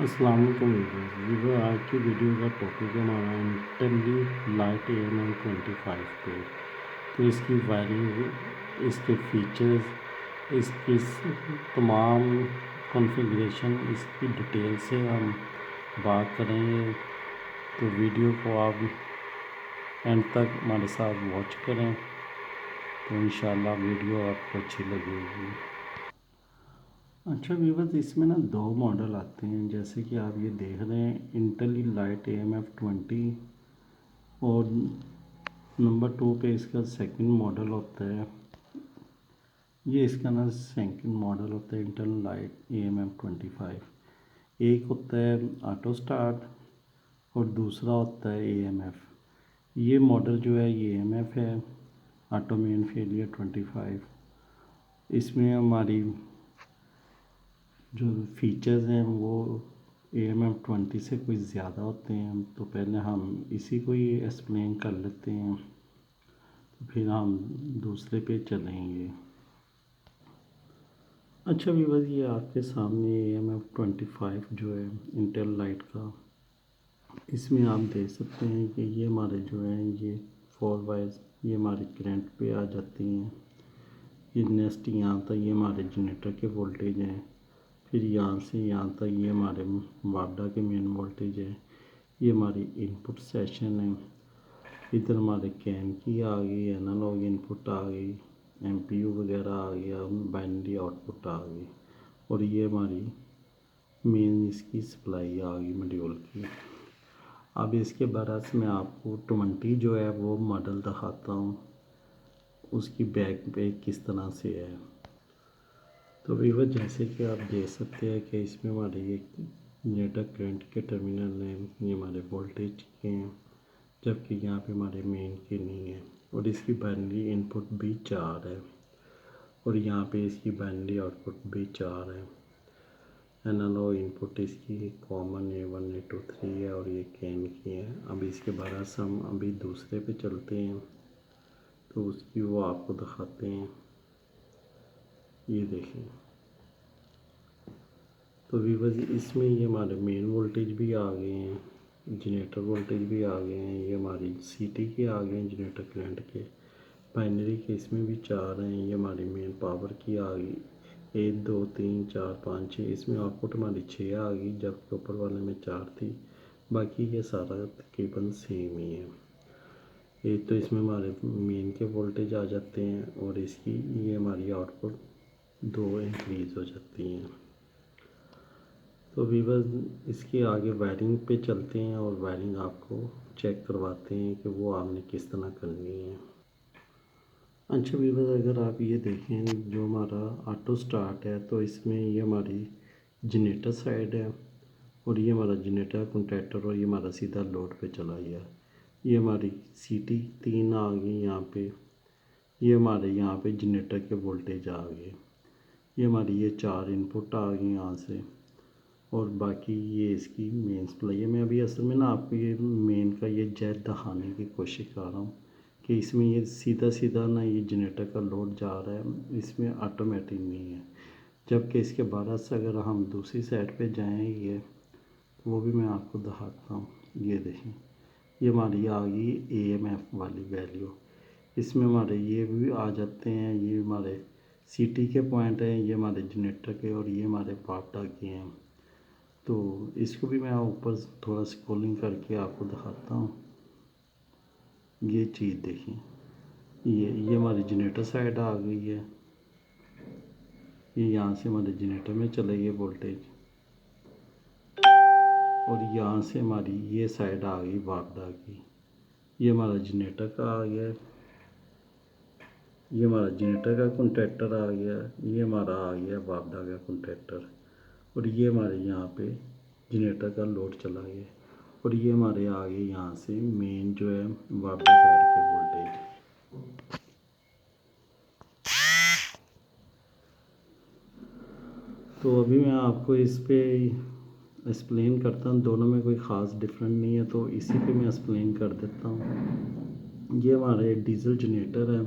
السلام علیکم ویور آج کی ویڈیو کا ٹاپک ہمارا انٹیلی لائٹ AM25 پہ. تو اس کی وائرنگ، اس کے فیچرز، اس کی تمام کنفیگریشن، اس کی ڈیٹیل سے ہم بات کریں گے. تو ویڈیو کو آپ اینڈ تک ہمارے ساتھ واچ کریں تو انشاءاللہ ویڈیو آپ کو اچھی لگے گی. اچھا ویورز، اس میں نا 2 ماڈل آتے ہیں جیسے کہ آپ یہ دیکھ رہے ہیں، انٹیلی لائٹ AM20، اور نمبر 2 پہ اس کا سیکنڈ ماڈل ہوتا ہے. یہ اس کا نا سیکنڈ ماڈل ہوتا ہے انٹیل لائٹ AM25. ایک ہوتا ہے آٹو سٹارٹ اور دوسرا ہوتا ہے AMF. یہ ماڈل جو ہے یہ AMF ہے، آٹو مین فیلئر 25. اس میں ہماری جو فیچرز ہیں وہ AM20 سے کچھ زیادہ ہوتے ہیں. تو پہلے ہم اسی کو ہی ایکسپلین کر لیتے ہیں، تو پھر ہم دوسرے پہ چلیں گے. اچھا ویورز، یہ آپ کے سامنے AM25 جو ہے انٹیل لائٹ کا، اس میں آپ دیکھ سکتے ہیں کہ یہ ہمارے جو ہیں یہ 4 وائرز یہ ہمارے کرنٹ پہ آ جاتی ہیں. یہ نیکسٹ یہاں تک یہ ہمارے جنریٹر کے وولٹیج ہیں. پھر یہاں سے یہاں تک یہ ہمارے واپڈا کے مین وولٹیج ہے. یہ ہماری انپٹ سیشن ہے. ادھر ہمارے کین کی آ گئی، اینالوگ انپٹ آ گئی، MPU وغیرہ آ گیا، بائنری آؤٹ پٹ آ گئی، اور یہ ہماری مین اس کی سپلائی آ گئی ماڈیول کی. اب اس کے برعکس میں آپ کو 20 جو ہے وہ ماڈل دکھاتا ہوں، اس کی بیک پہ کس طرح سے ہے. تو ویور جیسے کہ آپ دیکھ سکتے ہیں کہ اس میں ہمارے یہ جنریٹر کرنٹ کے ٹرمینل ہیں، یہ ہمارے وولٹیج کے ہیں، جبکہ یہاں پہ ہمارے مین کے نہیں ہیں. اور اس کی بائنری انپٹ بھی 4 ہے، اور یہاں پہ اس کی بائنری آؤٹ پٹ بھی 4 ہے. اینالوگ انپٹ اس کی کامن A1 A2 3 ہے، اور یہ کین کی ہے. اب اس کے برعکس ہم ابھی دوسرے پہ چلتے ہیں تو اس کی وہ آپ کو دکھاتے ہیں. یہ دیکھیں تو ویورز، اس میں یہ ہمارے مین وولٹیج بھی آ گئے ہیں، جنریٹر وولٹیج بھی آ گئے ہیں، یہ ہماری CT کے آ گئے ہیں، جنریٹر کرنٹ کے. بائنری کے اس میں بھی 4 ہیں. یہ ہماری مین پاور کی آ گئی 1 2 3 4 5 6. اس میں آؤٹ پٹ ہماری 6 آ گئی، جبکہ اوپر والے میں 4 تھی. باقی یہ سارا تقریباً سیم ہی ہے. ایک تو اس میں ہمارے مین کے وولٹیج آ جاتے ہیں، اور اس کی یہ ہماری آؤٹ پٹ 2 انکریز ہو جاتی ہیں. تو ویورز، اس کے آگے وائرنگ پہ چلتے ہیں اور وائرنگ آپ کو چیک کرواتے ہیں کہ وہ آپ نے کس طرح کرنی ہے. اچھا ویورز، اگر آپ یہ دیکھیں جو ہمارا آٹو سٹارٹ ہے تو اس میں یہ ہماری جنریٹر سائڈ ہے، اور یہ ہمارا جنریٹر کنٹیکٹر، اور یہ ہمارا سیدھا لوڈ پہ چلا گیا. یہ ہماری CT 3 آ گئی یہاں پہ. یہ ہمارے یہاں پہ جنریٹر کے وولٹیج آ گئے. یہ ہماری یہ 4 انپٹ آ گئی یہاں سے، اور باقی یہ اس کی مین سپلائی ہے. میں ابھی اصل میں نا آپ کو یہ مین کا یہ جیت دکھانے کی کوشش کر رہا ہوں کہ اس میں یہ سیدھا سیدھا نا یہ جنریٹر کا لوڈ جا رہا ہے، اس میں آٹومیٹک نہیں ہے. جبکہ اس کے برعکس اگر ہم دوسری سائڈ پہ جائیں یہ وہ بھی میں آپ کو دکھاتا ہوں. یہ دیکھیں، یہ ہماری آ گئی AMF والی ویلیو. اس میں ہمارے یہ بھی آ جاتے ہیں، یہ ہمارے CT کے پوائنٹ ہیں، یہ ہمارے جنریٹر کے، اور یہ ہمارے واپڈا کے ہیں. تو اس کو بھی میں اوپر تھوڑا سکرولنگ کر کے آپ کو دکھاتا ہوں. یہ چیز دیکھیں، یہ ہماری جنریٹر سائڈ آ گئی ہے. یہ یہاں سے ہمارے جنریٹر میں چلے گئے وولٹیج، اور یہاں سے ہماری یہ سائڈ آ گئی واپڈا کی. یہ ہمارا جنریٹر کا آ گیا، یہ ہمارا جنریٹر کا کنٹیکٹر آ گیا، یہ ہمارا آ گیا واپڈا کا کنٹیکٹر، اور یہ ہمارے یہاں پہ جنریٹر کا لوڈ چلا گیا، اور یہ ہمارے آ گئے یہاں سے مین جو ہے واپڈا سائڈ کے وولٹیج. تو ابھی میں آپ کو اس پہ ایکسپلین کرتا ہوں، دونوں میں کوئی خاص ڈفرینٹ نہیں ہے، تو اسی پہ میں ایکسپلین کر دیتا ہوں. یہ ہمارے ڈیزل جنریٹر ہے.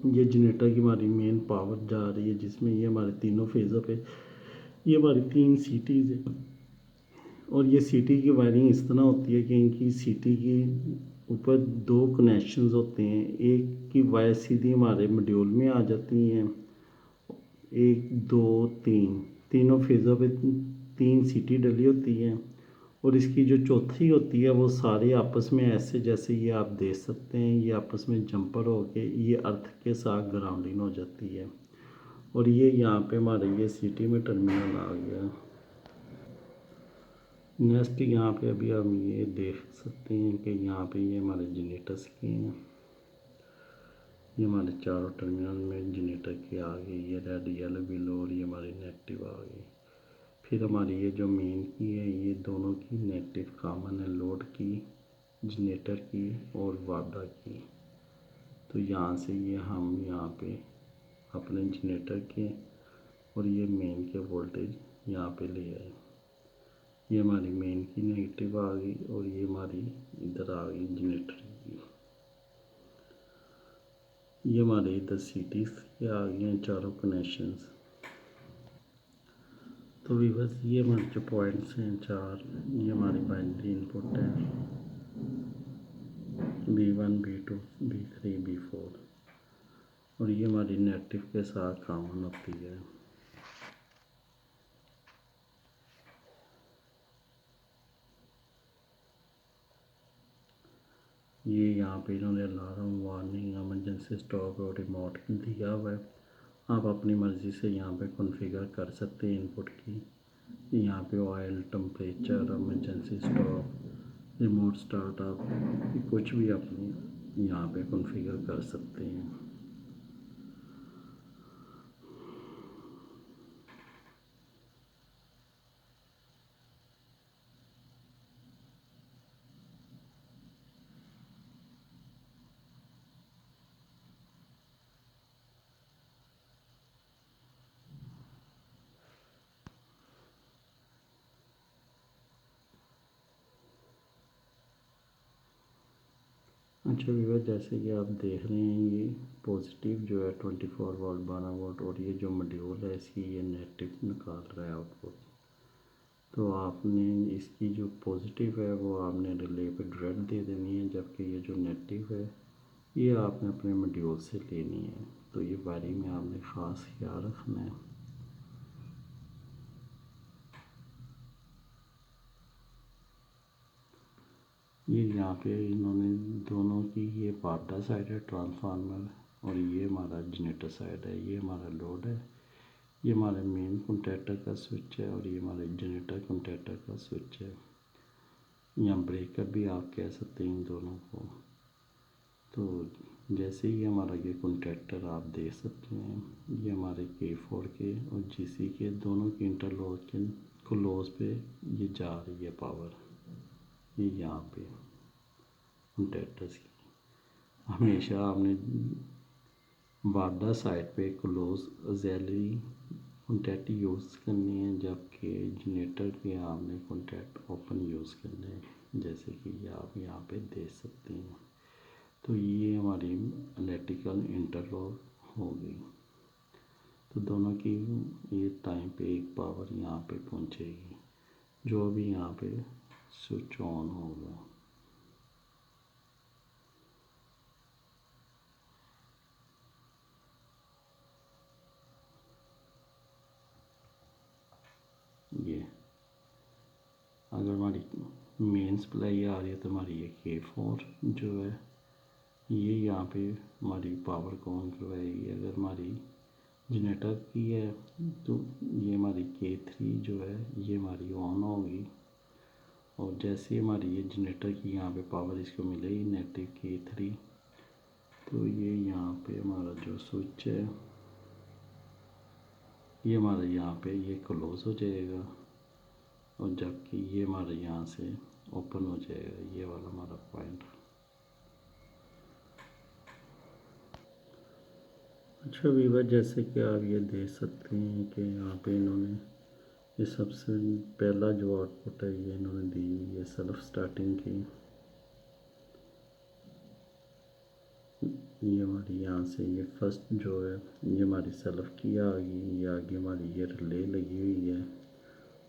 یہ جنریٹر کی ہماری مین پاور جا رہی ہے، جس میں یہ ہمارے تینوں فیزوں پہ یہ ہماری 3 CTs ہیں. اور یہ سی ٹی کی وائرنگ اس طرح ہوتی ہے کہ ان کی سی ٹی کی اوپر دو کنیکشنز ہوتے ہیں، ایک کی وائر سیدھی ہمارے ماڈیول میں آ جاتی ہیں، ایک دو تینوں فیزوں پہ تین سی ٹی ڈلی ہوتی ہیں، اور اس کی جو چوتھی ہوتی ہے وہ سارے آپس میں ایسے جیسے یہ آپ دیکھ سکتے ہیں، یہ آپس میں جمپر ہو کے یہ ارتھ کے ساتھ گراؤنڈنگ ہو جاتی ہے، اور یہ یہاں پہ ہمارے یہ سی ٹی میں ٹرمینل آ گیا۔ نیکسٹ یہاں پہ ابھی ہم یہ دیکھ سکتے ہیں کہ یہاں پہ یہ ہمارے جنریٹرس کے ہیں، یہ ہمارے چاروں ٹرمینل میں جنریٹر کے آ گئے، یہ ریڈ یلو بلو اور یہ ہماری نیگیٹو آ گئی۔ پھر ہماری یہ جو مین کی ہے یہ دونوں کی نیگیٹو کامن ہے، لوڈ کی، جنریٹر کی اور وارڈا کی۔ تو یہاں سے یہ ہم یہاں پہ اپنے جنریٹر کے اور یہ مین کے وولٹیج یہاں پہ لے آئے، یہ ہماری مین کی نیگیٹو آ گئی اور یہ ہماری ادھر آ گئی جنریٹر کی، یہ ہمارے ادھر سی ٹی کے آ گئی ہیں چاروں کنیکشنز۔ تو بس یہ ہمارے جو پوائنٹس ہیں چار، یہ ہماری بائنری ان پٹ ہے B1 B2 B3 B4، اور یہ ہماری نیگیٹو کے ساتھ کامن ہوتی ہے۔ یہ یہاں پہ انہوں نے الارم، وارننگ، ایمرجنسی اسٹاپ اور ریموٹ دیا ہوا ہے، آپ اپنی مرضی سے یہاں پہ کنفیگر کر سکتے ہیں انپٹ کی، یہاں پہ oil, temperature, emergency stop, remote start آپ کچھ بھی اپنی یہاں پہ کنفیگر کر سکتے ہیں۔ اچھا ویور، جیسے کہ آپ دیکھ رہے ہیں یہ پازیٹیو جو ہے 24 واٹ 12 واٹ، اور یہ جو ماڈیول ہے اس کی یہ نیگیٹو نکال رہا ہے آؤٹ پٹ۔ تو آپ نے اس کی جو پازیٹیو ہے وہ آپ نے ریلے پہ ڈائریکٹ دے دینی ہے، جبکہ یہ جو نیگیٹو ہے یہ آپ نے اپنے ماڈیول سے لینی ہے۔ تو یہ وائرنگ میں آپ نے خاص خیال رکھنا ہے۔ یہ یہاں پہ انہوں نے دونوں کی یہ پارٹا سائڈ ہے ٹرانسفارمر، اور یہ ہمارا جنریٹر سائڈ ہے، یہ ہمارا لوڈ ہے، یہ ہمارے مین کنٹیکٹر کا سوئچ ہے اور یہ ہمارے جنریٹر کنٹیکٹر کا سوئچ ہے، یا بریکر بھی آپ کہہ سکتے ہیں ان دونوں کو۔ تو جیسے ہی ہمارا یہ کنٹیکٹر آپ دیکھ سکتے ہیں، یہ ہمارے K4 کے اور GC کے دونوں کی انٹرلوکن کلوز پہ یہ جا رہی ہے پاور، یہ یہاں پہ کنٹیکٹرز کی۔ ہمیشہ آپ نے وارڈا سائڈ پہ کلوز آکسیلری کنٹیکٹ یوز کرنے ہیں، جبکہ جنریٹر کے آپ نے کنٹیکٹ اوپن یوز کرنے ہیں، جیسے کہ یہ آپ یہاں پہ دیکھ سکتے ہیں۔ تو یہ ہماری الیکٹریکل انٹرلاک ہو گئی، تو دونوں کی یہ ٹائم پہ ایک پاور یہاں پہ پہنچے گی، جو بھی یہاں پہ سوئچ آن ہوگا۔ یہ اگر ہماری مین سپلائی آ رہی ہے تو ہماری یہ K4 جو ہے یہ یہاں پہ ہماری پاور کو آن کروائے گی، اگر ہماری جنریٹر کی ہے تو یہ ہماری K3 جو ہے یہ ہماری آن ہوگی، اور جیسے ہماری یہ جنریٹر کی یہاں پہ پاور اس کو ملے گی نیگیٹو K3، تو یہ یہاں پہ ہمارا جو سوئچ ہے یہ ہمارا یہاں پہ یہ کلوز ہو جائے گا، اور جبکہ یہ ہمارے یہاں سے اوپن ہو جائے گا، یہ والا ہمارا پوائنٹ۔ اچھا ویور، جیسے کہ آپ یہ دیکھ سکتے ہیں کہ یہاں پہ انہوں نے یہ سب سے پہلا جو آؤٹ پٹ ہے یہ انہوں نے دی ہوئی ہے سیلف سٹارٹنگ کی، یہ ہماری یہاں سے یہ فرسٹ جو ہے یہ ہماری سیلف کی آ گئی، یہ آگے ہماری یہ ریلے لگی ہوئی ہے،